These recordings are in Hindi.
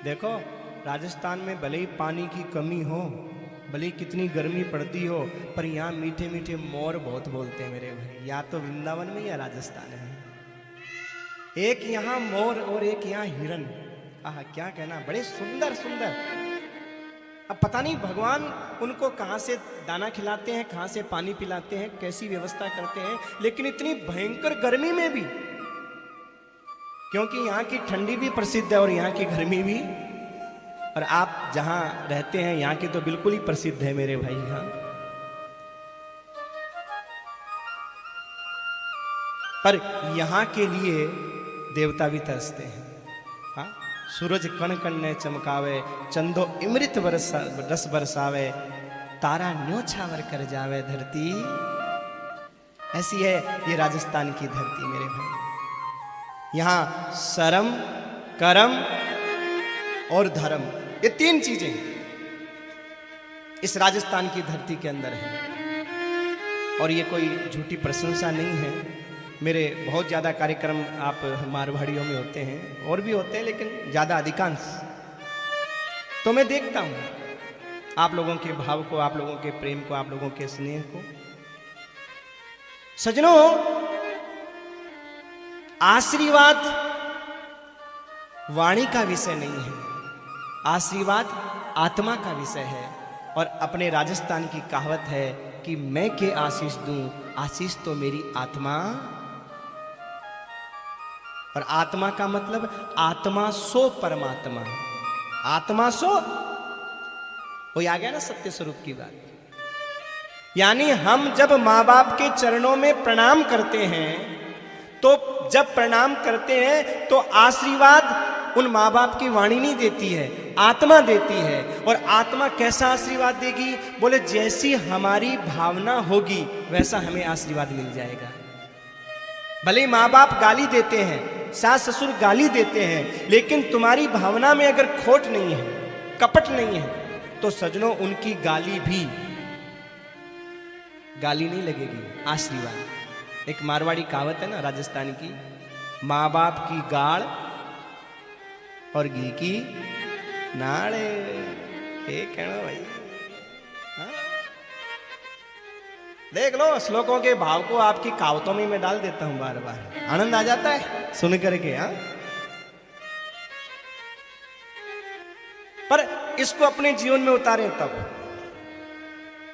देखो राजस्थान में भले ही पानी की कमी हो, भले ही कितनी गर्मी पड़ती हो, पर यहाँ मीठे मीठे मोर बहुत बोलते हैं मेरे भाई, या तो वृंदावन में या राजस्थान में। एक यहाँ मोर और एक यहाँ हिरन, आह क्या कहना, बड़े सुंदर सुंदर। अब पता नहीं भगवान उनको कहाँ से दाना खिलाते हैं, कहाँ से पानी पिलाते हैं, कैसी व्यवस्था करते हैं, लेकिन इतनी भयंकर गर्मी में भी, क्योंकि यहाँ की ठंडी भी प्रसिद्ध है और यहाँ की गर्मी भी, और आप जहां रहते हैं यहाँ की तो बिल्कुल ही प्रसिद्ध है मेरे भाई। यहाँ पर यहाँ के लिए देवता भी तरसते हैं। हाँ, सूरज कण कण ने चमकावे, चंदो इमृत रस बरसावे, तारा न्योछावर कर जावे धरती। ऐसी है ये राजस्थान की धरती मेरे भाई। यहाँ शरम, करम और धर्म, ये तीन चीजें इस राजस्थान की धरती के अंदर है। और ये कोई झूठी प्रशंसा नहीं है। मेरे बहुत ज़्यादा कार्यक्रम आप मारवाड़ियों में होते हैं और भी होते हैं, लेकिन ज़्यादा अधिकांश तो मैं देखता हूँ आप लोगों के भाव को, आप लोगों के प्रेम को, आप लोगों के स्नेह को। सजनों, आशीर्वाद वाणी का विषय नहीं है, आशीर्वाद आत्मा का विषय है। और अपने राजस्थान की कहावत है कि मैं के आशीष दूं, आशीष तो मेरी आत्मा। और आत्मा का मतलब आत्मा सो परमात्मा, आत्मा सो, वो आ गया ना सत्य स्वरूप की बात। यानी हम जब माँ बाप के चरणों में प्रणाम करते हैं, तो जब प्रणाम करते हैं तो आशीर्वाद उन माँ बाप की वाणी नहीं देती है, आत्मा देती है। और आत्मा कैसा आशीर्वाद देगी? बोले जैसी हमारी भावना होगी वैसा हमें आशीर्वाद मिल जाएगा। भले माँ बाप गाली देते हैं, सास ससुर गाली देते हैं, लेकिन तुम्हारी भावना में अगर खोट नहीं है, कपट नहीं है, तो सजनों उनकी गाली भी गाली नहीं लगेगी, आशीर्वाद। एक मारवाड़ी कहावत है ना राजस्थान की, माँ बाप की गाड़ और घी की नाड़। ये कहना भाई, हाँ? देख लो श्लोकों के भाव को आपकी कहावतों में मैं डाल देता हूं, बार बार आनंद आ जाता है सुन करके। हाँ, पर इसको अपने जीवन में उतारें तब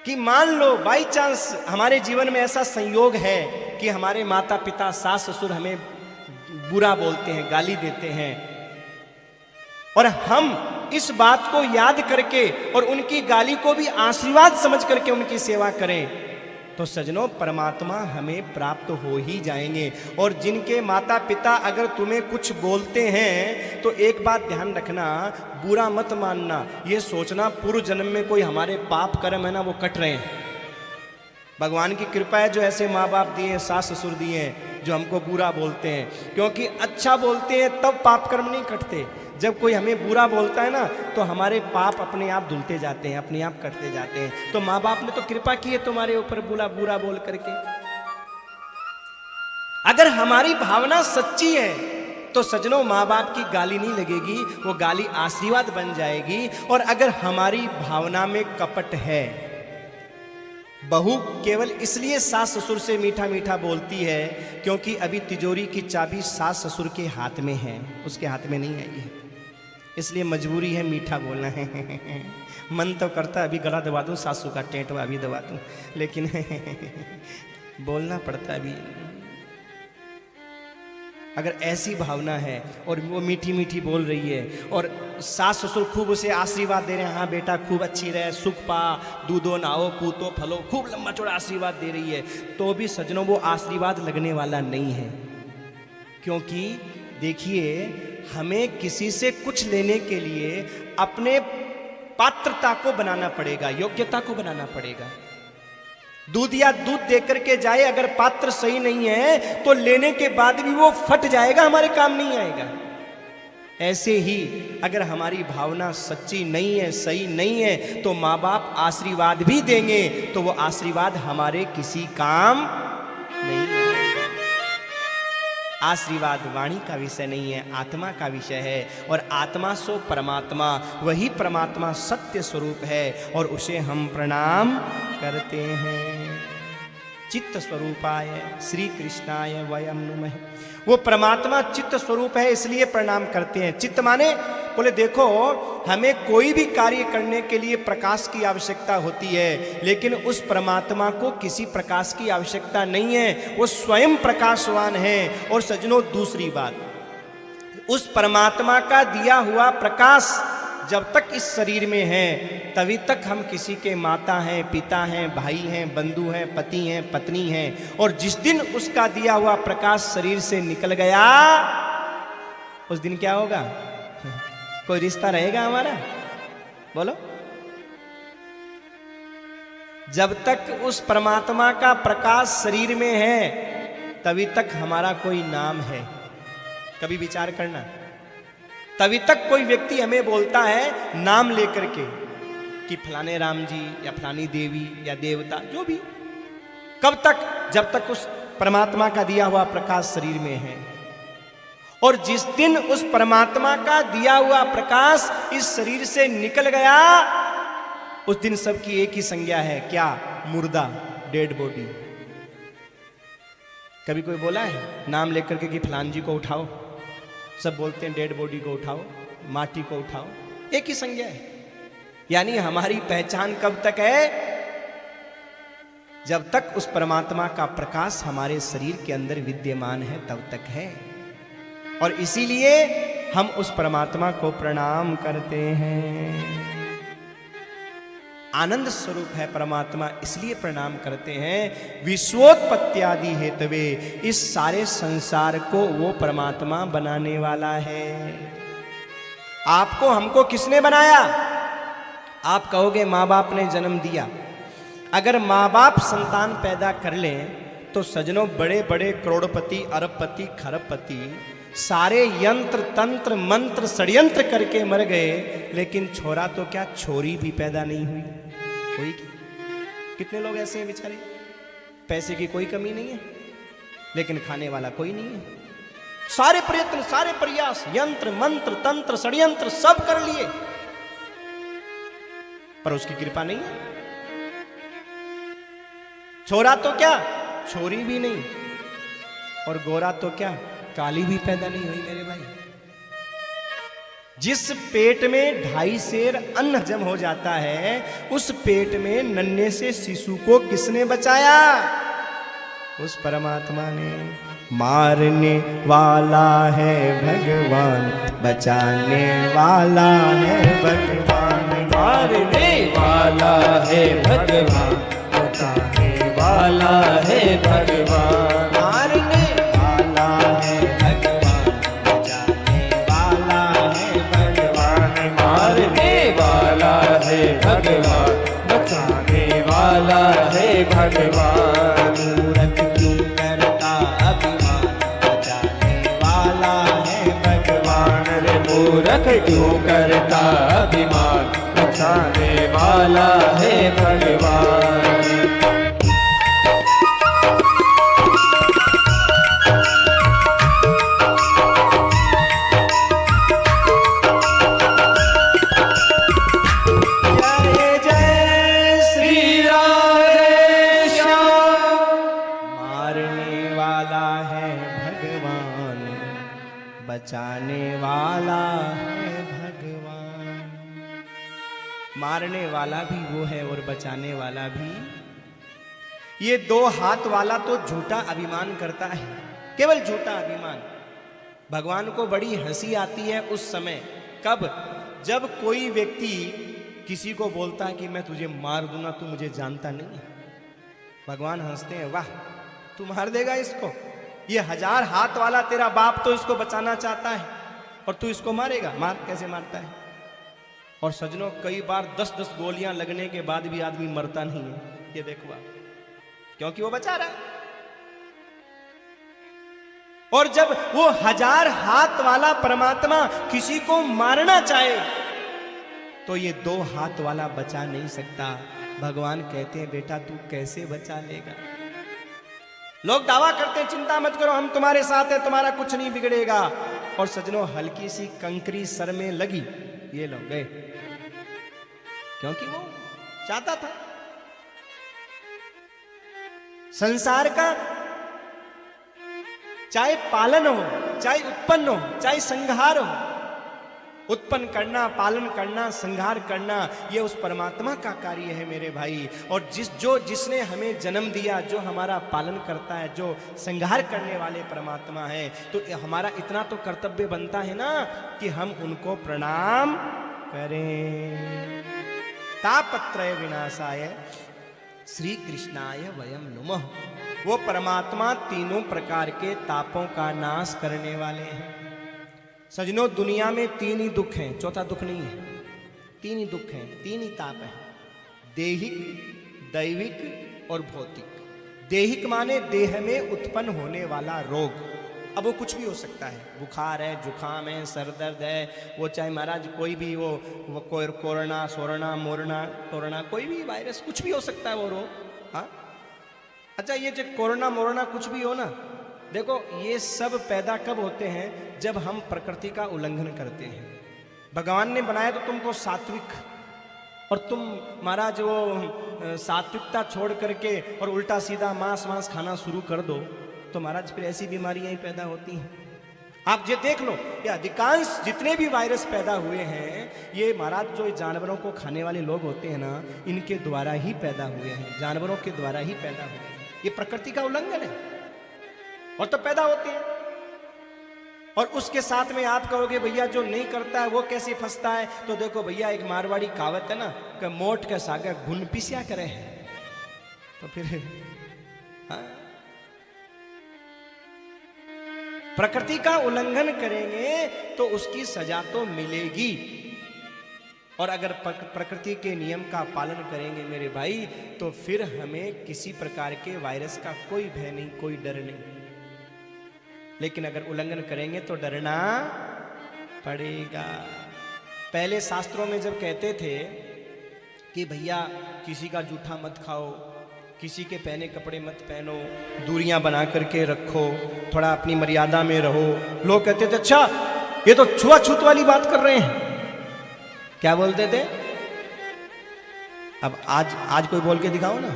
कि मान लो बाई चांस हमारे जीवन में ऐसा संयोग है कि हमारे माता पिता, सास ससुर हमें बुरा बोलते हैं, गाली देते हैं, और हम इस बात को याद करके और उनकी गाली को भी आशीर्वाद समझ करके उनकी सेवा करें, तो सजनों परमात्मा हमें प्राप्त हो ही जाएंगे। और जिनके माता पिता अगर तुम्हें कुछ बोलते हैं तो एक बात ध्यान रखना, बुरा मत मानना, ये सोचना पूर्व जन्म में कोई हमारे पाप कर्म है ना वो कट रहे हैं। भगवान की कृपा है जो ऐसे माँ बाप दिए हैं, सास ससुर दिए हैं जो हमको बुरा बोलते हैं, क्योंकि अच्छा बोलते हैं तब पाप कर्म नहीं कटते। जब कोई हमें बुरा बोलता है ना तो हमारे पाप अपने आप धुलते जाते हैं, अपने आप कटते जाते हैं। तो माँ बाप ने तो कृपा की है तुम्हारे ऊपर बुरा बोल करके। अगर हमारी भावना सच्ची है तो सजनों माँ बाप की गाली नहीं लगेगी, वो गाली आशीर्वाद बन जाएगी। और अगर हमारी भावना में कपट है, बहू केवल इसलिए सास ससुर से मीठा मीठा बोलती है क्योंकि अभी तिजोरी की चाबी सास ससुर के हाथ में है, उसके हाथ में नहीं आई है, इसलिए मजबूरी है मीठा बोलना है। मन तो करता अभी गला दबा दूं, सासू का टेंटवा अभी दबा दूं, लेकिन बोलना पड़ता अभी। अगर ऐसी भावना है और वो मीठी मीठी बोल रही है और सास ससुर खूब उसे आशीर्वाद दे रहे हैं, हाँ बेटा खूब अच्छी रहे, सुख पा, दूधो नाओ पूतो फलो, खूब लंबा चौड़ा आशीर्वाद दे रही है, तो भी सजनों वो आशीर्वाद लगने वाला नहीं है। क्योंकि देखिए, हमें किसी से कुछ लेने के लिए अपने पात्रता को बनाना पड़ेगा, योग्यता को बनाना पड़ेगा। दूध या दूध देकर के जाए, अगर पात्र सही नहीं है तो लेने के बाद भी वो फट जाएगा, हमारे काम नहीं आएगा। ऐसे ही अगर हमारी भावना सच्ची नहीं है, सही नहीं है, तो माँ बाप आशीर्वाद भी देंगे तो वो आशीर्वाद हमारे किसी काम नहीं आएगा। आशीर्वाद वाणी का विषय नहीं है, आत्मा का विषय है। और आत्मा सो परमात्मा, वही परमात्मा सत्य स्वरूप है और उसे हम प्रणाम करते हैं। चित्त स्वरूपाय श्री कृष्णाय वयम नुमः। वो परमात्मा चित्त स्वरूप है, इसलिए प्रणाम करते हैं। चित्त माने बोले देखो, हमें कोई भी कार्य करने के लिए प्रकाश की आवश्यकता होती है, लेकिन उस परमात्मा को किसी प्रकाश की आवश्यकता नहीं है, वो स्वयं प्रकाशवान है। और सज्जनों, दूसरी बात, उस परमात्मा का दिया हुआ प्रकाश जब तक इस शरीर में है तभी तक हम किसी के माता हैं, पिता हैं, भाई हैं, बंधु हैं, पति हैं, पत्नी हैं। और जिस दिन उसका दिया हुआ प्रकाश शरीर से निकल गया, उस दिन क्या होगा? कोई रिश्ता रहेगा हमारा? बोलो। जब तक उस परमात्मा का प्रकाश शरीर में है तभी तक हमारा कोई नाम है। कभी विचार करना, तभी तक कोई व्यक्ति हमें बोलता है नाम लेकर के कि फलाने राम जी या फलानी देवी या देवता, जो भी। कब तक? जब तक उस परमात्मा का दिया हुआ प्रकाश शरीर में है। और जिस दिन उस परमात्मा का दिया हुआ प्रकाश इस शरीर से निकल गया, उस दिन सबकी एक ही संज्ञा है, क्या? मुर्दा, डेड बॉडी। कभी कोई बोला है नाम लेकर के कि फलान जी को उठाओ? सब बोलते हैं डेड बॉडी को उठाओ, माटी को उठाओ, एक ही संज्ञा है। यानी हमारी पहचान कब तक है? जब तक उस परमात्मा का प्रकाश हमारे शरीर के अंदर विद्यमान है तब तक है। और इसीलिए हम उस परमात्मा को प्रणाम करते हैं। आनंद स्वरूप है परमात्मा, इसलिए प्रणाम करते हैं। विश्वोत्पत्त्यादि हेतवे, इस सारे संसार को वो परमात्मा बनाने वाला है। आपको हमको किसने बनाया? आप कहोगे माँ बाप ने जन्म दिया। अगर माँ बाप संतान पैदा कर लें तो सजनों, बड़े बड़े करोड़पति, अरबपति, खरबपति सारे यंत्र तंत्र मंत्र षड्यंत्र करके मर गए, लेकिन छोरा तो क्या, छोरी भी पैदा नहीं हुई। हुई क्या? कितने लोग ऐसे हैं बेचारे, पैसे की कोई कमी नहीं है लेकिन खाने वाला कोई नहीं है। सारे प्रयत्न, सारे प्रयास, यंत्र मंत्र तंत्र षड्यंत्र सब कर लिए, पर उसकी कृपा नहीं है। छोरा तो क्या, छोरी भी नहीं, और गोरा तो क्या, काली भी पैदा नहीं हुई मेरे भाई। जिस पेट में 2.5 सेर अन्न हजम हो जाता है, उस पेट में नन्हे से शिशु को किसने बचाया? उस परमात्मा ने। मारने वाला है भगवान, बचाने वाला है भगवान। मारने वाला है भगवान, बचाने वाला है भगवान। मारने वाला है भगवान, बचाने वाला है भगवान। मारने वाला है भगवान, बचाने वाला है भगवान। मूर्ख क्यों करता अभिमान, बचाने वाला है भगवान। रे मूर्ख क्यों करता अभिमान, बचाने वाला है भगवान। बचाने वाला है भगवान। मारने वाला भी वो है और बचाने वाला भी। ये 2 हाथ वाला तो झूठा अभिमान करता है, केवल झूठा अभिमान। भगवान को बड़ी हंसी आती है उस समय, कब? जब कोई व्यक्ति किसी को बोलता है कि मैं तुझे मार दूंगा, तू मुझे जानता नहीं है। भगवान हंसते हैं, वाह तू मार देगा इसको? ये 1000 हाथ वाला तेरा बाप तो इसको बचाना चाहता है और तू इसको मारेगा? मार, कैसे मारता है? और सजनों, कई बार 10-10 गोलियां लगने के बाद भी आदमी मरता नहीं है। ये देखो आप, क्योंकि वो बचा रहा है। और जब वो 1000 हाथ वाला परमात्मा किसी को मारना चाहे तो ये 2 हाथ वाला बचा नहीं सकता। भगवान कहते हैं, बेटा तू कैसे बचा लेगा? लोग दावा करते हैं चिंता मत करो, हम तुम्हारे साथ हैं, तुम्हारा कुछ नहीं बिगड़ेगा। और सजनों, हल्की सी कंकरी सर में लगी, ये लोग गए, क्योंकि वो चाहता था संसार का चाहे पालन हो, चाहे उत्पन्न हो, चाहे संहार हो, उत्पन्न करना, पालन करना, संहार करना, यह उस परमात्मा का कार्य है मेरे भाई। और जिसने हमें जन्म दिया, जो हमारा पालन करता है, जो संहार करने वाले परमात्मा है, तो हमारा इतना तो कर्तव्य बनता है ना कि हम उनको प्रणाम करें। तापत्रय विनाशाय श्री कृष्णाय वयम नुमः। वो परमात्मा तीनों प्रकार के तापों का नाश करने वाले हैं। सजनों, दुनिया में तीन ही दुख हैं, चौथा दुख नहीं है। तीन ही दुख हैं, तीन ही ताप हैं, देहिक, दैविक और भौतिक। देहिक माने देह में उत्पन्न होने वाला रोग। अब वो कुछ भी हो सकता है, बुखार है, जुखाम है, सर दर्द है, वो चाहे महाराज कोई भी वो कोरोना, सोरना, मोरना, टोरना, कोई भी वायरस, कुछ भी हो सकता है वो रोग। हाँ, अच्छा, ये जो कोरोना मोरना कुछ भी हो ना, देखो ये सब पैदा कब होते हैं? जब हम प्रकृति का उल्लंघन करते हैं। भगवान ने बनाया तो तुमको सात्विक, और तुम महाराज वो सात्विकता छोड़ करके और उल्टा सीधा मांस खाना शुरू कर दो, तो महाराज फिर ऐसी बीमारियां ही पैदा होती हैं। आप ये देख लो, ये अधिकांश जितने भी वायरस पैदा हुए हैं, ये महाराज जो जानवरों को खाने वाले लोग होते हैं ना, इनके द्वारा ही पैदा हुए हैं, जानवरों के द्वारा ही पैदा हुए हैं। ये प्रकृति का उल्लंघन है, और तो पैदा होते हैं। और उसके साथ में आप कहोगे भैया जो नहीं करता है वो कैसे फंसता है? तो देखो भैया, एक मारवाड़ी कहावत है ना कि मोट के सागर घुन पिसिया करे है। तो फिर हाँ, प्रकृति का उल्लंघन करेंगे तो उसकी सजा तो मिलेगी। और अगर प्रकृति के नियम का पालन करेंगे मेरे भाई, तो फिर हमें किसी प्रकार के वायरस का कोई भय नहीं, कोई डर नहीं। लेकिन अगर उल्लंघन करेंगे तो डरना पड़ेगा। पहले शास्त्रों में जब कहते थे कि भैया किसी का जूठा मत खाओ, किसी के पहने कपड़े मत पहनो, दूरियां बना करके रखो, थोड़ा अपनी मर्यादा में रहो, लोग कहते थे अच्छा ये तो छुआछूत वाली बात कर रहे हैं। क्या बोलते थे? अब आज कोई बोल के दिखाओ ना,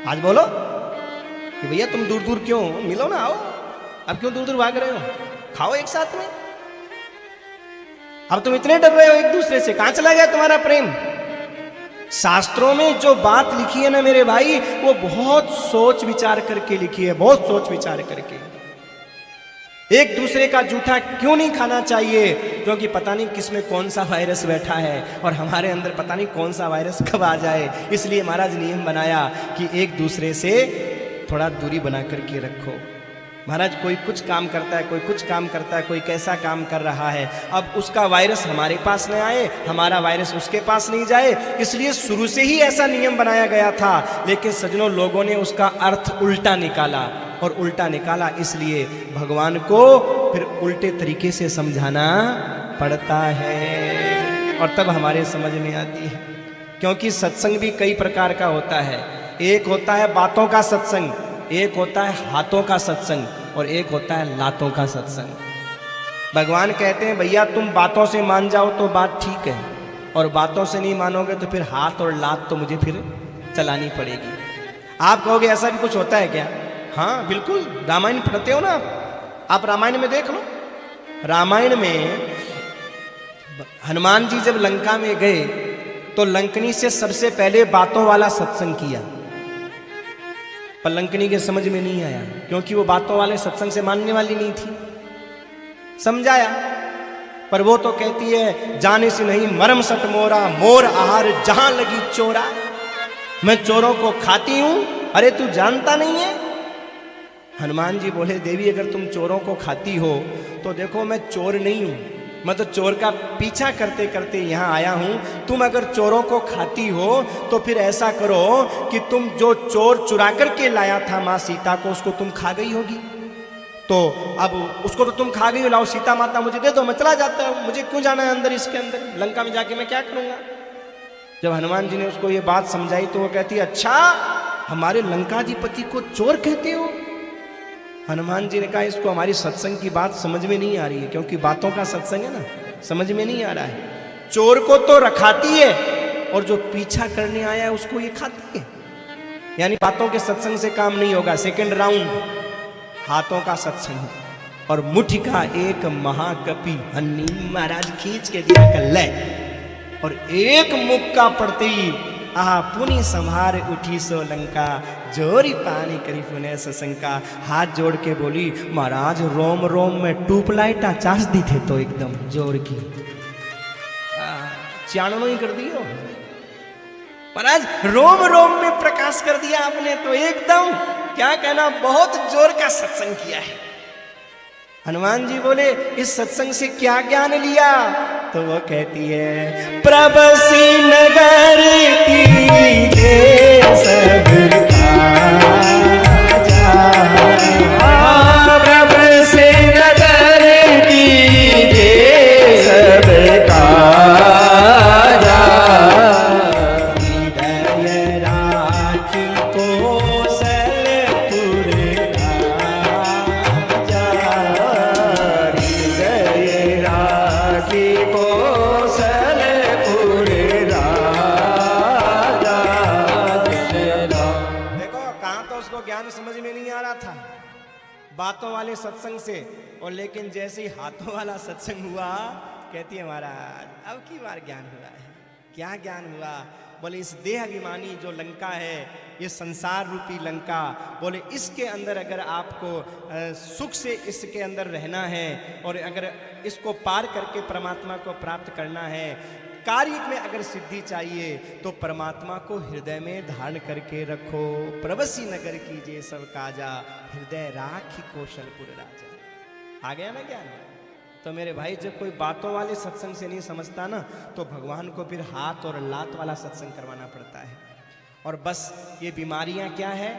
आज बोलो कि भैया तुम दूर दूर क्यों, मिलो ना, आओ, अब क्यों दूर दूर भाग रहे हो, खाओ एक साथ में। अब तुम इतने डर रहे हो एक दूसरे से, कहां चला गया तुम्हारा प्रेम? शास्त्रों में जो बात लिखी है ना मेरे भाई, वो बहुत सोच विचार करके लिखी है, बहुत सोच विचार करके। एक दूसरे का जूठा क्यों नहीं खाना चाहिए? क्योंकि पता नहीं किसमें कौन सा वायरस बैठा है, और हमारे अंदर पता नहीं कौन सा वायरस कब आ जाए। इसलिए महाराज नियम बनाया कि एक दूसरे से थोड़ा दूरी बना करके रखो। महाराज कोई कुछ काम करता है, कोई कुछ काम करता है, कोई कैसा काम कर रहा है, अब उसका वायरस हमारे पास न आए, हमारा वायरस उसके पास नहीं जाए, इसलिए शुरू से ही ऐसा नियम बनाया गया था। लेकिन सज्जनों, लोगों ने उसका अर्थ उल्टा निकाला, और उल्टा निकाला इसलिए भगवान को फिर उल्टे तरीके से समझाना पड़ता है, और तब हमारे समझ में आती है। क्योंकि सत्संग भी कई प्रकार का होता है। एक होता है बातों का सत्संग, एक होता है हाथों का सत्संग, और एक होता है लातों का सत्संग। भगवान कहते हैं भैया तुम बातों से मान जाओ तो बात ठीक है, और बातों से नहीं मानोगे तो फिर हाथ और लात तो मुझे फिर चलानी पड़ेगी। आप कहोगे ऐसा भी कुछ होता है क्या? हाँ बिल्कुल, रामायण पढ़ते हो ना आप रामायण में देख लो। रामायण में हनुमान जी जब लंका में गए तो लंकनी से सबसे पहले बातों वाला सत्संग किया, पर लंकनी के समझ में नहीं आया, क्योंकि वो बातों वाले सत्संग से मानने वाली नहीं थी। समझाया, पर वो तो कहती है जाने से नहीं मरम सट मोरा, मोर आहार जहां लगी चोरा। मैं चोरों को खाती हूं, अरे तू जानता नहीं है? हनुमान जी बोले देवी अगर तुम चोरों को खाती हो तो देखो मैं चोर नहीं हूं, मैं तो चोर का पीछा करते करते यहाँ आया हूं। तुम अगर चोरों को खाती हो तो फिर ऐसा करो कि तुम जो चोर चुरा करके लाया था माँ सीता को, उसको तुम खा गई होगी, तो अब उसको तो तुम खा गई हो, लाओ सीता माता मुझे दे दो, मैं चला जाता हूँ, मुझे क्यों जाना है अंदर, इसके अंदर लंका में जाके मैं क्या करूँगा। जब हनुमान जी ने उसको ये बात समझाई तो वो कहती अच्छा हमारे लंकाधिपति को चोर कहते हो? हनुमान जी ने कहा इसको हमारी सत्संग की बात समझ में नहीं आ रही है, क्योंकि बातों का सत्संग है ना, समझ में नहीं आ रहा है। चोर को तो रखाती है और जो पीछा करने आया है उसको ये खाती है। यानी बातों के सत्संग से काम नहीं होगा। सेकंड राउंड हाथों का सत्संग और मुट्ठी का एक महाकपि हन्नी महाराज खींच के दिया कल्ले और एक मुक्का पड़ते ही आहा पुनि संहार उठी सो लंका, जोरी पानी करी पुने सशंका। हाथ जोड़ के बोली महाराज रोम रोम में ट्यूबलाइट चार्ज दी थे तो एकदम जोर की चाणनो ही कर दियो महाराज, रोम रोम में प्रकाश कर दिया आपने तो एकदम क्या कहना, बहुत जोर का सत्संग किया है। हनुमान जी बोले इस सत्संग से क्या ज्ञान लिया? तो वो कहती है प्रभसी नगर की सब प्रभसी नगर की सब बातों वाले सत्संग से, और लेकिन जैसे ही हाथों वाला सत्संग हुआ कहती है महाराज अब की बार ज्ञान हुआ है। क्या ज्ञान हुआ? बोले इस देह अभिमानी जो लंका है, ये संसार रूपी लंका, बोले इसके अंदर अगर आपको सुख से इसके अंदर रहना है और अगर इसको पार करके परमात्मा को प्राप्त करना है, कार्य में अगर सिद्धि चाहिए तो परमात्मा को हृदय में धारण करके रखो। प्रभसी नगर कीजिए सब काजा, हृदय राखी कौशलपुर राजा। आ गया ना ज्ञान? तो मेरे भाई जब कोई बातों वाले सत्संग से नहीं समझता ना, तो भगवान को फिर हाथ और लात वाला सत्संग करवाना पड़ता है। और बस ये बीमारियां क्या है?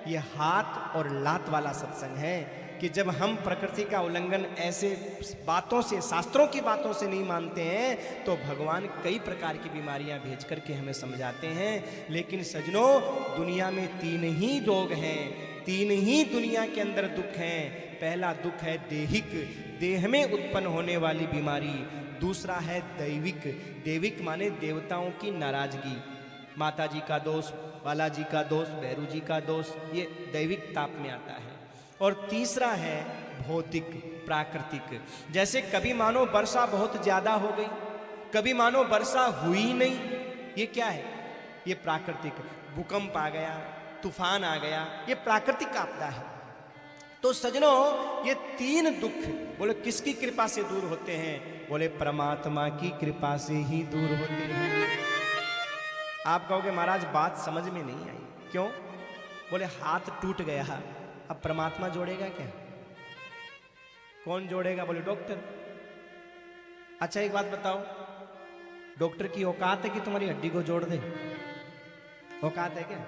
ये हाथ और लात वाला सत्संग है कि जब हम प्रकृति का उल्लंघन ऐसे बातों से, शास्त्रों की बातों से नहीं मानते हैं, तो भगवान कई प्रकार की बीमारियां भेज करके हमें समझाते हैं। लेकिन सजनों, दुनिया में तीन ही रोग हैं, तीन ही दुनिया के अंदर दुख हैं। पहला दुख है देहिक, देह में उत्पन्न होने वाली बीमारी। दूसरा है दैविक, दैविक माने देवताओं की नाराजगी, माता जी का दोष, बालाजी का दोष, भैरू जी का दोष, ये दैविक ताप में आता है। और तीसरा है भौतिक, प्राकृतिक। जैसे कभी मानो वर्षा बहुत ज्यादा हो गई, कभी मानो वर्षा हुई नहीं, ये क्या है? ये प्राकृतिक। भूकंप आ गया, तूफान आ गया, ये प्राकृतिक आपदा है। तो सजनों, ये तीन दुख बोले किसकी कृपा से दूर होते हैं? बोले परमात्मा की कृपा से ही दूर होते हैं। आप कहोगे महाराज बात समझ में नहीं आई, क्यों? बोले हाथ टूट गया, अब परमात्मा जोड़ेगा क्या? कौन जोड़ेगा? बोले डॉक्टर। अच्छा एक बात बताओ, डॉक्टर की औकात है कि तुम्हारी हड्डी को जोड़ दे? औकात है क्या?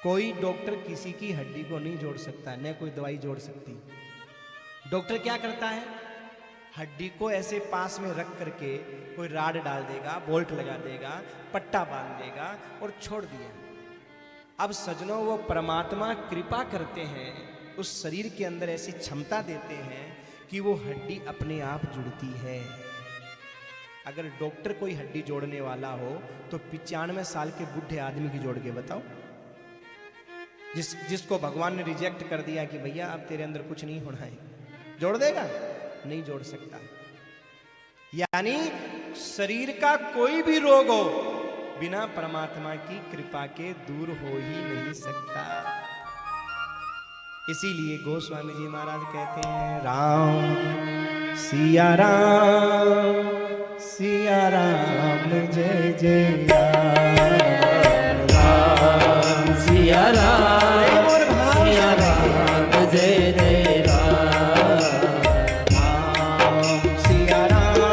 कोई डॉक्टर किसी की हड्डी को नहीं जोड़ सकता, न कोई दवाई जोड़ सकती। डॉक्टर क्या करता है? हड्डी को ऐसे पास में रख करके कोई राड डाल देगा, बोल्ट लगा देगा, पट्टा बांध देगा और छोड़ दिया। अब सजनों, वो परमात्मा कृपा करते हैं, उस शरीर के अंदर ऐसी क्षमता देते हैं कि वो हड्डी अपने आप जुड़ती है। अगर डॉक्टर कोई हड्डी जोड़ने वाला हो तो 95 साल के बूढ़े आदमी की जोड़ के बताओ, जिसको भगवान ने रिजेक्ट कर दिया कि भैया अब तेरे अंदर कुछ नहीं होना है, जोड़ देगा? नहीं जोड़ सकता। यानी शरीर का कोई भी रोग हो, बिना परमात्मा की कृपा के दूर हो ही नहीं सकता। इसीलिए गोस्वामी जी महाराज कहते हैं राम सिया राम जय जय राम, राम सिया राम सिया राम जय जय राम, राम सिया राम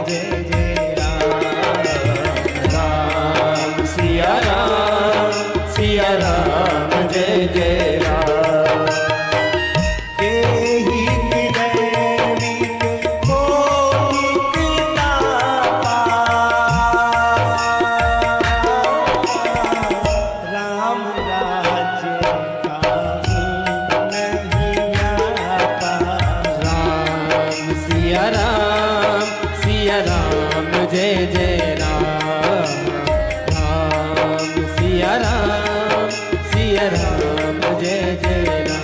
जय जय राम, राम सिया राम जय जय राम। दैविक भौतिक तापा सिया राम जय जय राम राम सिया राम जय जय राम।